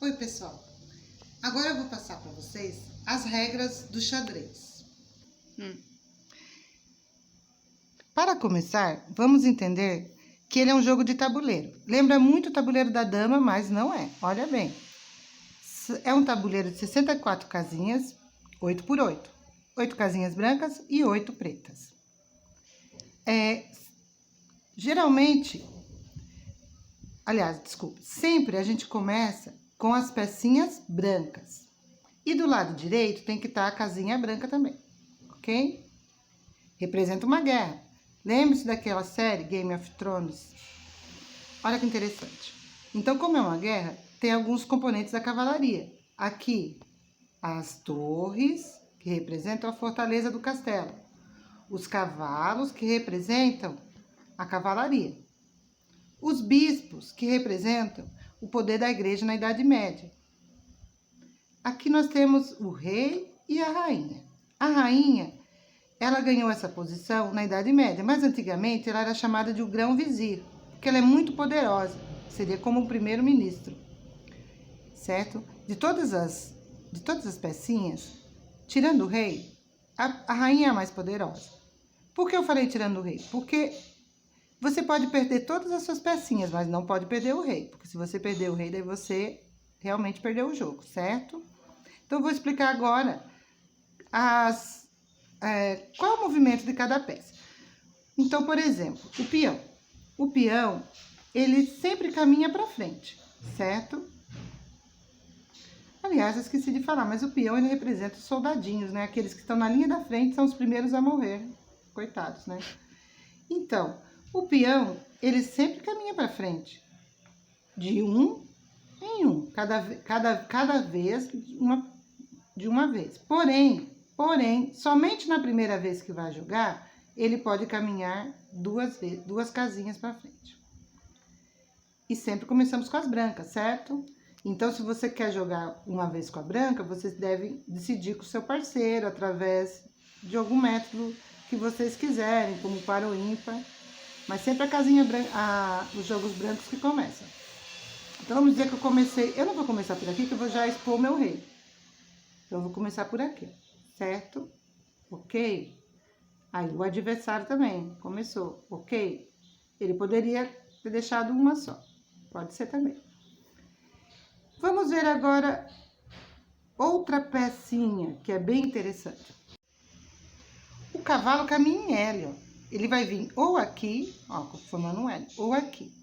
Oi, pessoal. Agora eu vou passar para vocês as regras do xadrez. Para começar, vamos entender que ele é um jogo de tabuleiro. Lembra muito o tabuleiro da dama, mas não é. Olha bem. É um tabuleiro de 64 casinhas, 8 por 8. 8 casinhas brancas e 8 pretas. Sempre a gente começa com as pecinhas brancas. E do lado direito tem que estar a casinha branca também, ok? Representa uma guerra. Lembre-se daquela série Game of Thrones? Olha que interessante. Então, como é uma guerra, tem alguns componentes da cavalaria. Aqui, as torres, que representam a fortaleza do castelo. Os cavalos, que representam a cavalaria. Os bispos, que representam o poder da igreja na Idade Média. Aqui nós temos o rei e a rainha. A rainha, ela ganhou essa posição na Idade Média, mas antigamente ela era chamada de o grão-vizir, porque ela é muito poderosa, seria como o primeiro-ministro, certo? De todas as pecinhas, tirando o rei, a rainha é a mais poderosa. Por que eu falei tirando o rei? Porque você pode perder todas as suas pecinhas, mas não pode perder o rei, porque se você perder o rei, daí você realmente perdeu o jogo, certo? Então, eu vou explicar agora qual é o movimento de cada peça. Então, por exemplo, o peão. O peão, ele sempre caminha para frente, certo? Aliás, eu esqueci de falar, mas o peão, ele representa os soldadinhos, né? Aqueles que estão na linha da frente são os primeiros a morrer. Coitados, né? Então, o peão, ele sempre caminha para frente. De um em um. Cada vez de uma vez. Porém, somente na primeira vez que vai jogar, ele pode caminhar duas casinhas para frente. E sempre começamos com as brancas, certo? Então, se você quer jogar uma vez com a branca, vocês devem decidir com o seu parceiro, através de algum método que vocês quiserem, como par ou ímpar. Mas sempre a casinha branca, os jogos brancos que começam. Então, vamos dizer que eu não vou começar por aqui, que eu vou já expor o meu rei. Então, eu vou começar por aqui, certo? Ok? Aí, o adversário também começou, ok? Ele poderia ter deixado uma só, pode ser também. Vamos ver agora outra pecinha, que é bem interessante. O cavalo caminha em L, ó. Ele vai vir ou aqui, ó, formando um L, ou aqui.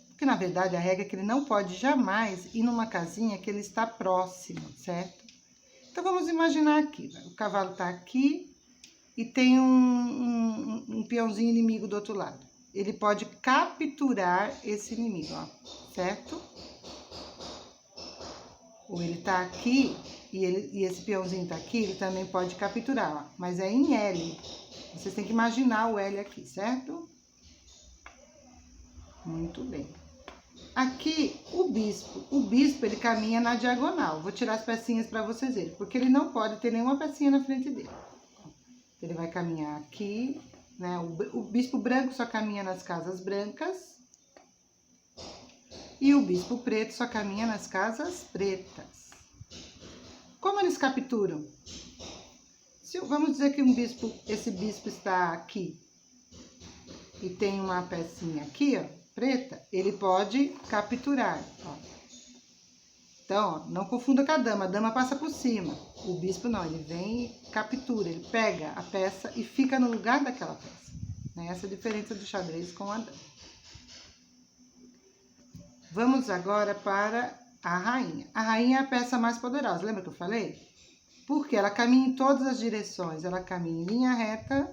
Porque, na verdade, a regra é que ele não pode jamais ir numa casinha que ele está próximo, certo? Então, vamos imaginar aqui, o cavalo está aqui e tem um peãozinho inimigo do outro lado. Ele pode capturar esse inimigo, ó, certo? Ou ele está aqui e esse peãozinho está aqui, ele também pode capturar, ó, mas é em L. Vocês têm que imaginar o L aqui, certo? Muito bem. Aqui, o bispo, ele caminha na diagonal. Vou tirar as pecinhas para vocês verem, porque ele não pode ter nenhuma pecinha na frente dele. Ele vai caminhar aqui, né? O bispo branco só caminha nas casas brancas. E o bispo preto só caminha nas casas pretas. Como eles capturam? Vamos dizer que esse bispo está aqui e tem uma pecinha aqui, ó, preta, ele pode capturar, ó. Então, ó, não confunda com a dama passa por cima. O bispo não, ele vem e captura, ele pega a peça e fica no lugar daquela peça. Né? Essa é a diferença do xadrez com a dama. Vamos agora para a rainha. A rainha é a peça mais poderosa, lembra que eu falei? Porque ela caminha em todas as direções, ela caminha em linha reta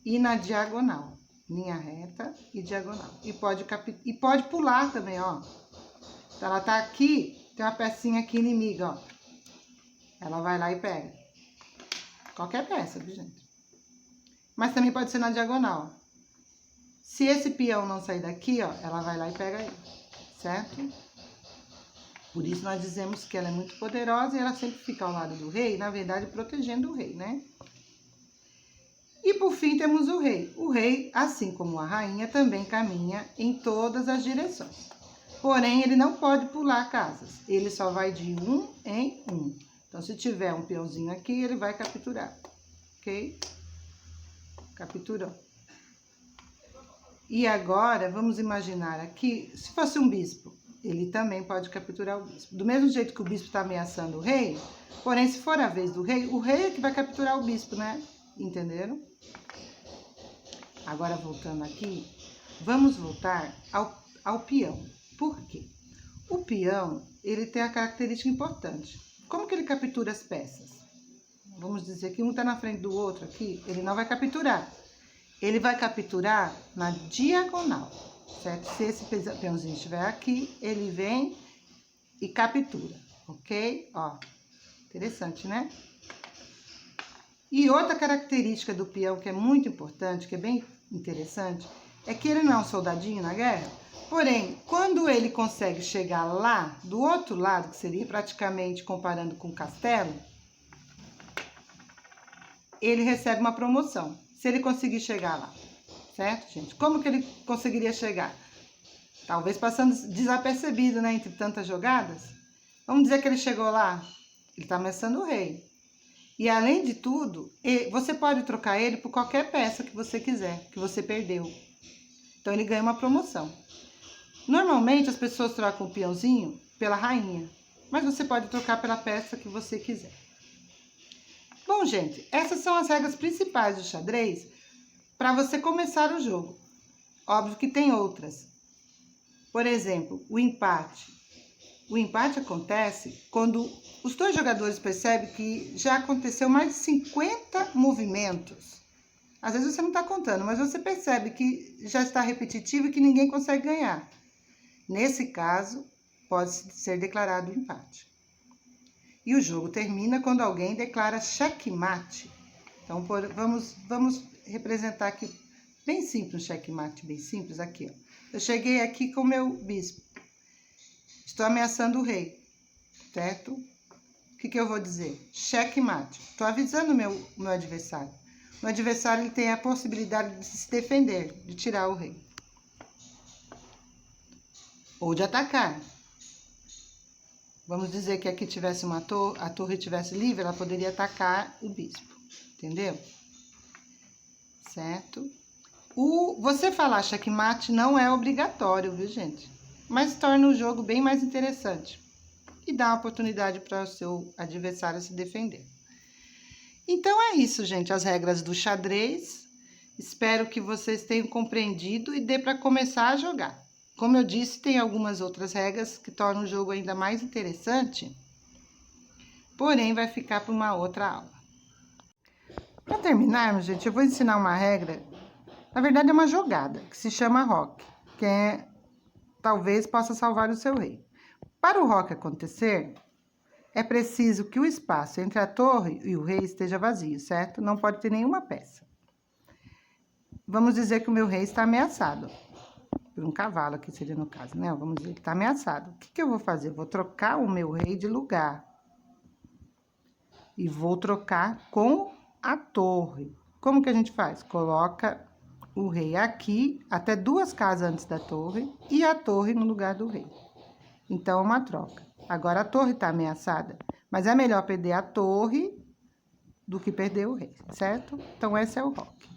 e na diagonal. Linha reta e diagonal. E pode pular também, ó. Então, ela tá aqui, tem uma pecinha aqui inimiga, ó. Ela vai lá e pega. Qualquer peça, viu, gente? Mas também pode ser na diagonal. Se esse peão não sair daqui, ó, ela vai lá e pega ele, certo? Por isso, nós dizemos que ela é muito poderosa e ela sempre fica ao lado do rei, na verdade, protegendo o rei, né? E, por fim, temos o rei. O rei, assim como a rainha, também caminha em todas as direções. Porém, ele não pode pular casas. Ele só vai de um em um. Então, se tiver um peãozinho aqui, ele vai capturar. Ok? Capturou. E agora, vamos imaginar aqui, se fosse um bispo, ele também pode capturar o bispo. Do mesmo jeito que o bispo está ameaçando o rei, porém, se for a vez do rei, o rei é que vai capturar o bispo, né? Entenderam? Agora, voltando aqui, vamos voltar ao peão. Por quê? O peão, ele tem a característica importante. Como que ele captura as peças? Vamos dizer que um está na frente do outro aqui, ele não vai capturar. Ele vai capturar na diagonal, certo? Se esse peãozinho estiver aqui, ele vem e captura, ok? Ó, interessante, né? E outra característica do peão que é muito importante, que é bem interessante, é que ele não é um soldadinho na guerra, porém, quando ele consegue chegar lá, do outro lado, que seria praticamente comparando com o castelo, ele recebe uma promoção. Se ele conseguir chegar lá, certo, gente? Como que ele conseguiria chegar? Talvez passando desapercebido, né, entre tantas jogadas. Vamos dizer que ele chegou lá, ele está ameaçando o rei. E além de tudo, você pode trocar ele por qualquer peça que você quiser, que você perdeu. Então ele ganha uma promoção. Normalmente as pessoas trocam o peãozinho pela rainha, mas você pode trocar pela peça que você quiser. Bom, gente, essas são as regras principais do xadrez para você começar o jogo. Óbvio que tem outras. Por exemplo, o empate. O empate acontece quando os dois jogadores percebem que já aconteceu mais de 50 movimentos. Às vezes você não está contando, mas você percebe que já está repetitivo e que ninguém consegue ganhar. Nesse caso, pode ser declarado empate. E o jogo termina quando alguém declara checkmate. Então, vamos representar aqui bem simples, um checkmate bem simples aqui, ó. Eu cheguei aqui com o meu bispo. Estou ameaçando o rei, certo? O que eu vou dizer? Checkmate. Estou avisando o meu adversário. O meu adversário ele tem a possibilidade de se defender, de tirar o rei. Ou de atacar. Vamos dizer que aqui tivesse a torre estivesse livre, ela poderia atacar o bispo, entendeu? Certo? Você falar checkmate não é obrigatório, viu, gente? Mas torna o jogo bem mais interessante e dá uma oportunidade para o seu adversário se defender. Então é isso, gente, as regras do xadrez. Espero que vocês tenham compreendido e dê para começar a jogar. Como eu disse, tem algumas outras regras que tornam o jogo ainda mais interessante, porém vai ficar para uma outra aula. Para terminarmos, gente, eu vou ensinar uma regra, na verdade é uma jogada, que se chama roque, que talvez possa salvar o seu rei. Para o roque acontecer, é preciso que o espaço entre a torre e o rei esteja vazio, certo? Não pode ter nenhuma peça. Vamos dizer que o meu rei está ameaçado. Por um cavalo aqui seria no caso, né? Vamos dizer que está ameaçado. O que eu vou fazer? Eu vou trocar o meu rei de lugar. E vou trocar com a torre. Como que a gente faz? Coloca o rei aqui, até 2 casas antes da torre, e a torre no lugar do rei. Então, é uma troca. Agora, a torre está ameaçada, mas é melhor perder a torre do que perder o rei, certo? Então, esse é o roque.